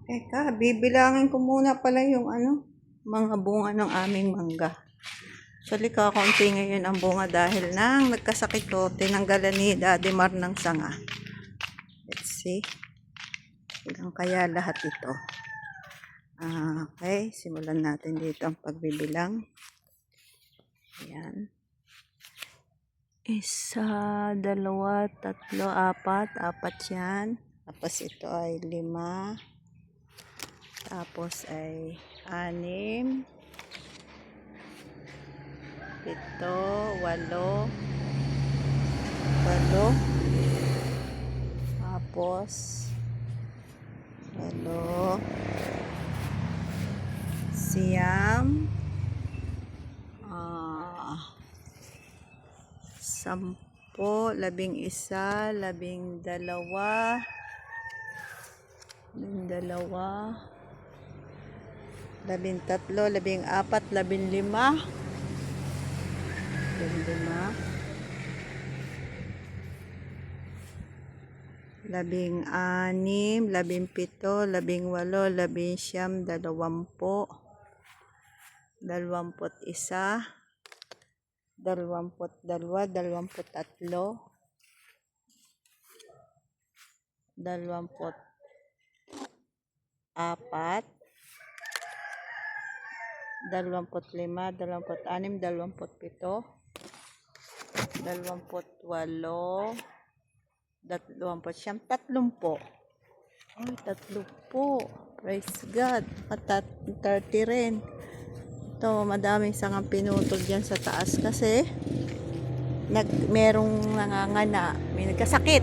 Teka, bibilangin ko muna pala yung mga bunga ng aming mangga. Actually, kakaunti ngayon ang bunga dahil nang nagkasakit ko, tinanggalan ni Daddy Mar ng sanga. Let's see. Ilang kaya lahat ito. Okay, simulan natin dito ang pagbibilang. Ayan. 1, 2, 3, 4. 4 yan. Tapos ito ay 5. Tapos ay 6. 7, 8. 8. Tapos 8. Siyam. 10, 11, 12, 13, 14, 15, 16, 17, 18, 19, 30. Ay, 30. Praise God. 30 rin. Ito, madaming sangang pinutol dyan sa taas kasi merong nangangana. May nagkasakit.